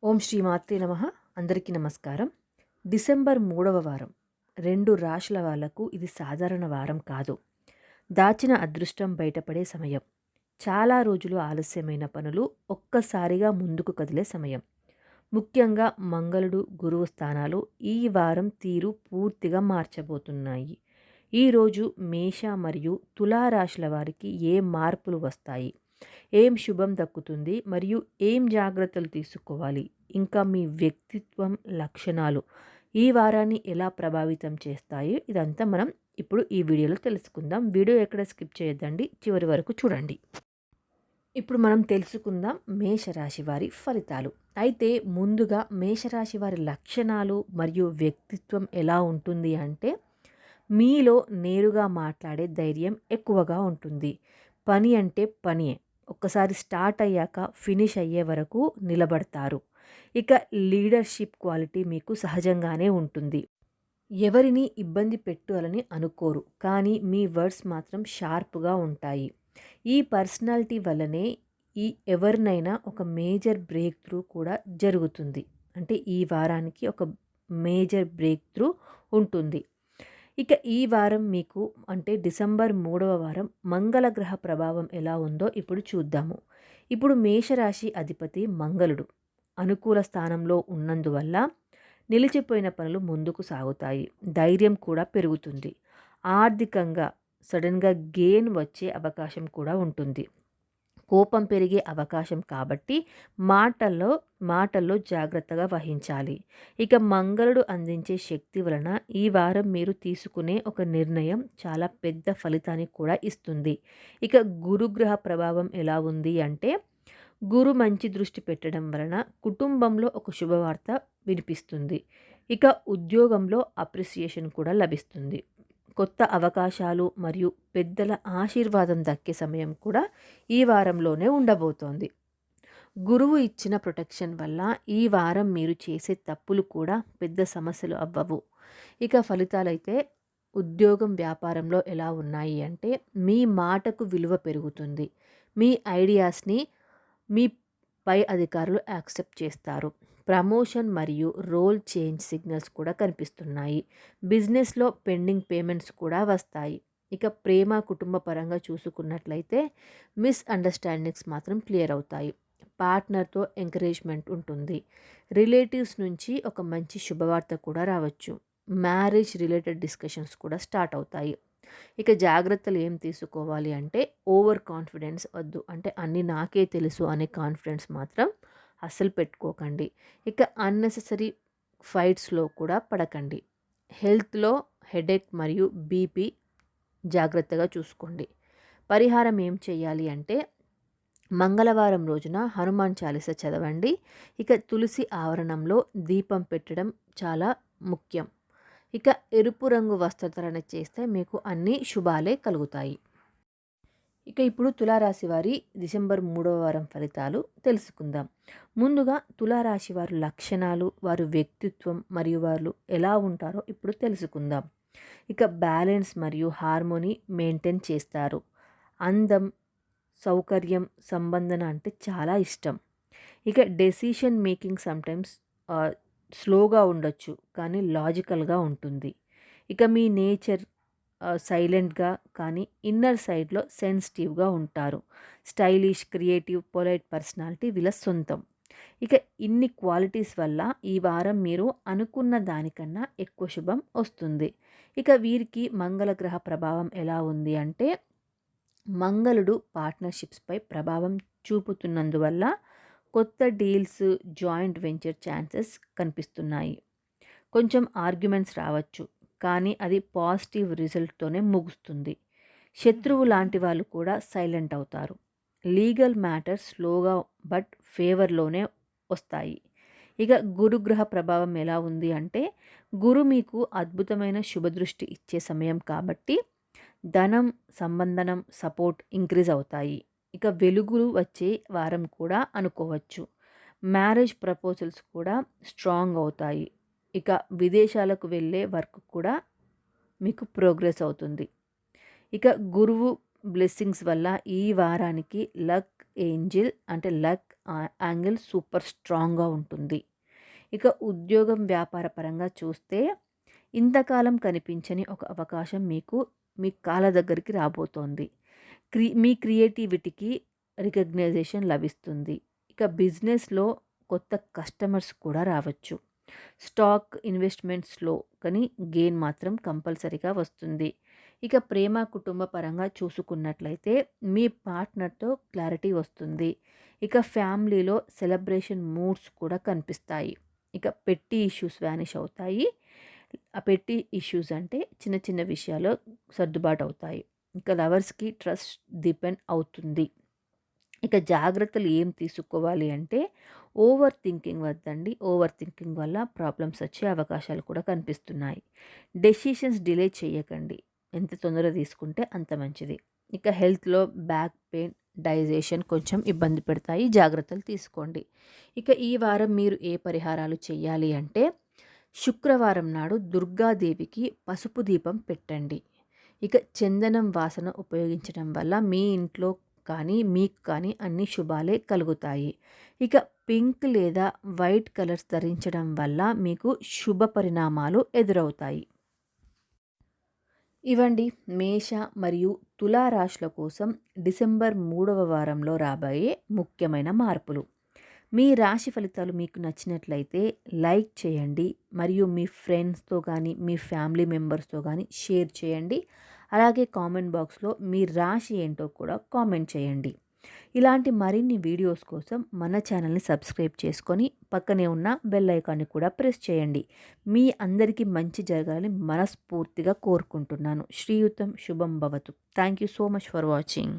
ఓం శ్రీ మాత్రే నమః. అందరికీ నమస్కారం. డిసెంబర్ 3వ వారం 2 రాశుల వాళ్లకు ఇది సాధారణ వారం కాదు. దాచిన అదృష్టం బయటపడే సమయం. చాలా రోజులు ఆలస్యమైన పనులు ఒక్కసారిగా ముందుకు కదిలే సమయం. ముఖ్యంగా మంగళుడు, గురువు స్థానాలు ఈ వారం తీరు పూర్తిగా మార్చబోతున్నాయి. ఈరోజు మేష మరియు తులా రాశుల వారికి ఏ మార్పులు వస్తాయి, ఏం శుభం దక్కుతుంది మరియు ఏం జాగ్రత్తలు తీసుకోవాలి, ఇంకా మీ వ్యక్తిత్వం లక్షణాలు ఈ వారాన్ని ఎలా ప్రభావితం చేస్తాయి, ఇదంతా మనం ఇప్పుడు ఈ వీడియోలో తెలుసుకుందాం. వీడియో ఎక్కడ స్కిప్ చేయొద్దండి, చివరి వరకు చూడండి. ఇప్పుడు మనం తెలుసుకుందాం మేషరాశి వారి ఫలితాలు. అయితే ముందుగా మేషరాశి వారి లక్షణాలు మరియు వ్యక్తిత్వం ఎలా ఉంటుంది అంటే, మీలో నేరుగా మాట్లాడే ధైర్యం ఎక్కువగా ఉంటుంది. పని అంటే పనియే, ఒక్కసారి స్టార్ట్ అయ్యాక ఫినిష్ అయ్యే వరకు నిలబడతారు. ఇక లీడర్షిప్ క్వాలిటీ మీకు సహజంగానే ఉంటుంది. ఎవరిని ఇబ్బంది పెట్టాలని అనుకోరు, కానీ మీ వర్డ్స్ మాత్రం షార్ప్గా ఉంటాయి. ఈ పర్సనాలిటీ వల్లనే ఎవరినైనా ఒక మేజర్ బ్రేక్ త్రూ కూడా జరుగుతుంది. అంటే ఈ వారానికి ఒక మేజర్ బ్రేక్ త్రూ ఉంటుంది. ఇక ఈ వారం మీకు అంటే డిసెంబర్ 3వ వారం మంగళ గ్రహ ప్రభావం ఎలా ఉందో ఇప్పుడు చూద్దాము. ఇప్పుడు మేషరాశి అధిపతి మంగళుడు అనుకూల స్థానంలో ఉన్నందువల్ల నిలిచిపోయిన పనులు ముందుకు సాగుతాయి. ధైర్యం కూడా పెరుగుతుంది. ఆర్థికంగా సడన్గా గెయిన్ వచ్చే అవకాశం కూడా ఉంటుంది. కోపం పెరిగే అవకాశం కాబట్టి మాటల్లో జాగ్రత్తగా వహించాలి. ఇక మంగళుడు అందించే శక్తి వలన ఈ వారం మీరు తీసుకునే ఒక నిర్ణయం చాలా పెద్ద ఫలితాన్ని కూడా ఇస్తుంది. ఇక గురుగ్రహ ప్రభావం ఎలా ఉంది అంటే, గురు మంచి దృష్టి పెట్టడం వలన కుటుంబంలో ఒక శుభవార్త వినిపిస్తుంది. ఇక ఉద్యోగంలో అప్రిసియేషన్ కూడా లభిస్తుంది. కొత్త అవకాశాలు మరియు పెద్దల ఆశీర్వాదం దక్కే సమయం కూడా ఈ వారంలోనే ఉండబోతోంది. గురువు ఇచ్చిన ప్రొటెక్షన్ వల్ల ఈ వారం మీరు చేసే తప్పులు కూడా పెద్ద సమస్యలు అవ్వవు. ఇక ఫలితాలైతే ఉద్యోగం వ్యాపారంలో ఎలా ఉన్నాయి అంటే, మీ మాటకు విలువ పెరుగుతుంది. మీ ఐడియాస్ని మీ పై అధికారులు యాక్సెప్ట్ చేస్తారు. ప్రమోషన్ మరియు రోల్ చేంజ్ సిగ్నల్స్ కూడా కనిపిస్తున్నాయి. బిజినెస్లో పెండింగ్ పేమెంట్స్ కూడా వస్తాయి. ఇక ప్రేమ కుటుంబ పరంగా చూసుకున్నట్లయితే మిస్అండర్స్టాండింగ్స్ మాత్రం క్లియర్ అవుతాయి. పార్ట్నర్తో ఎంకరేజ్మెంట్ ఉంటుంది. రిలేటివ్స్ నుంచి ఒక మంచి శుభవార్త కూడా రావచ్చు. మ్యారేజ్ రిలేటెడ్ డిస్కషన్స్ కూడా స్టార్ట్ అవుతాయి. ఇక జాగ్రత్తలు ఏం తీసుకోవాలి అంటే, ఓవర్ కాన్ఫిడెన్స్ వద్దు. అంటే అన్నీ నాకే తెలుసు అనే కాన్ఫిడెన్స్ మాత్రం అస్సలు పెట్టుకోకండి. ఇక అన్నెసెసరీ ఫైట్స్లో కూడా పడకండి. హెల్త్లో హెడేక్ మరియు బీపీ జాగ్రత్తగా చూసుకోండి. పరిహారం ఏం చేయాలి అంటే, మంగళవారం రోజున హనుమాన్ చాలీస చదవండి. ఇక తులసి ఆవరణంలో దీపం పెట్టడం చాలా ముఖ్యం. ఇక ఎరుపు రంగు వస్త్రధారణ చేస్తే మీకు అన్ని శుభాలే కలుగుతాయి. ఇక ఇప్పుడు తులారాశి వారి డిసెంబర్ 3వ వారం ఫలితాలు తెలుసుకుందాం. ముందుగా తులారాశి వారి లక్షణాలు, వారి వ్యక్తిత్వం మరియు వాళ్ళు ఎలా ఉంటారో ఇప్పుడు తెలుసుకుందాం. ఇక బ్యాలెన్స్ మరియు హార్మోనీ మెయింటైన్ చేస్తారు. అందం, సౌకర్యం, సంబంధన అంటే చాలా ఇష్టం. ఇక డెసిషన్ మేకింగ్ సమ్టైమ్స్ స్లోగా ఉండొచ్చు, కానీ లాజికల్గా ఉంటుంది. ఇక మీ నేచర్ సైలెంట్గా కానీ ఇన్నర్ సైడ్లో సెన్సిటివ్గా ఉంటారు. స్టైలిష్, క్రియేటివ్, పొలైట్ పర్సనాలిటీ వీళ్ళ సొంతం. ఇక ఇన్ని క్వాలిటీస్ వల్ల ఈ వారం మీరు అనుకున్న దానికన్నా ఎక్కువ శుభం వస్తుంది. ఇక వీరికి మంగళ గ్రహ ప్రభావం ఎలా ఉంది అంటే, మంగళుడు పార్ట్నర్షిప్స్పై ప్రభావం చూపుతున్నందువల్ల కొత్త డీల్స్, జాయింట్ వెంచర్ ఛాన్సెస్ కనిపిస్తున్నాయి. కొంచెం ఆర్గ్యుమెంట్స్ రావచ్చు, కానీ అది పాజిటివ్ రిజల్ట్తోనే ముగుస్తుంది. శత్రువు లాంటి వాళ్ళు కూడా సైలెంట్ అవుతారు. లీగల్ మ్యాటర్స్ స్లోగా బట్ ఫేవర్లోనే వస్తాయి. ఇక గురుగ్రహ ప్రభావం ఎలా ఉంది అంటే, గురు మీకు అద్భుతమైన శుభదృష్టి ఇచ్చే సమయం కాబట్టి ధనం, సంబంధనం, సపోర్ట్ ఇంక్రీజ్ అవుతాయి. ఇక వెలుగులు వచ్చే వారం కూడా అనుకోవచ్చు. మ్యారేజ్ ప్రపోజల్స్ కూడా స్ట్రాంగ్ అవుతాయి. ఇక విదేశాలకు వెళ్ళే వర్క్ కూడా మీకు ప్రోగ్రెస్ అవుతుంది. ఇక గురువు బ్లెస్సింగ్స్ వల్ల ఈ వారానికి లక్, ఏంజిల్ అంటే లక్ యాంగిల్ సూపర్ స్ట్రాంగ్గా ఉంటుంది. ఇక ఉద్యోగం వ్యాపార పరంగా చూస్తే ఇంతకాలం కనిపించని ఒక అవకాశం మీకు మీ కాళ్ళ దగ్గరికి రాబోతోంది. మీ క్రియేటివిటీకి రికగ్నైజేషన్ లభిస్తుంది. ఇక బిజినెస్లో కొత్త కస్టమర్స్ కూడా రావచ్చు. స్టాక్ ఇన్వెస్ట్మెంట్స్లో కానీ గెయిన్ మాత్రం కంపల్సరీగా వస్తుంది. ఇక ప్రేమ కుటుంబ పరంగా చూసుకున్నట్లయితే మీ పార్ట్నర్తో క్లారిటీ వస్తుంది. ఇక ఫ్యామిలీలో సెలబ్రేషన్ మూడ్స్ కూడా కనిపిస్తాయి. ఇక పెట్టి ఇష్యూస్ వ్యానిష్ అవుతాయి. ఆ పెట్టి ఇష్యూస్ అంటే చిన్న చిన్న విషయాలు సర్దుబాటు అవుతాయి. ఇక లవర్స్కి ట్రస్ట్ డిపెండ్ అవుతుంది. ఇక జాగ్రత్తలు ఏం తీసుకోవాలి అంటే ఓవర్ థింకింగ్ వద్దండి. ఓవర్ థింకింగ్ వల్ల ప్రాబ్లమ్స్ వచ్చే అవకాశాలు కూడా కనిపిస్తున్నాయి. డెసిషన్స్ డిలే చేయకండి. ఎంత తొందరగా తీసుకుంటే అంత మంచిది. ఇక హెల్త్లో బ్యాక్ పెయిన్, డైజెషన్ కొంచెం ఇబ్బంది పెడతాయి. జాగ్రత్తలు తీసుకోండి. ఇక ఈ వారం మీరు ఏ పరిహారాలు చేయాలి అంటే శుక్రవారం నాడు దుర్గాదేవికి పసుపు దీపం పెట్టండి. ఇక చందనం వాసన ఉపయోగించడం వల్ల మీ ఇంట్లో కానీ మీకు కానీ అన్ని శుభాలే కలుగుతాయి. ఇక పింక్ లేదా వైట్ కలర్స్ ధరించడం వల్ల మీకు శుభ పరిణామాలు ఎదురవుతాయి. ఇవండి మేష మరియు తులా రాశుల కోసం డిసెంబర్ 3వ వారంలో రాబోయే ముఖ్యమైన మార్పులు. మీ రాశి ఫలితాలు మీకు నచ్చినట్లయితే లైక్ చేయండి మరియు మీ ఫ్రెండ్స్తో కానీ మీ ఫ్యామిలీ మెంబర్స్తో కానీ షేర్ చేయండి. అలాగే కామెంట్ బాక్స్లో మీ రాశి ఏంటో కూడా కామెంట్ చేయండి. ఇలాంటి మరిన్ని వీడియోస్ కోసం మన ఛానల్ని సబ్స్క్రైబ్ చేసుకొని పక్కనే ఉన్న బెల్ ఐకాన్ని కూడా ప్రెస్ చేయండి. మీ అందరికీ మంచి జరగాలని మనస్ఫూర్తిగా కోరుకుంటున్నాను. శ్రీయుతం శుభం భవతు. Thank you so much for watching.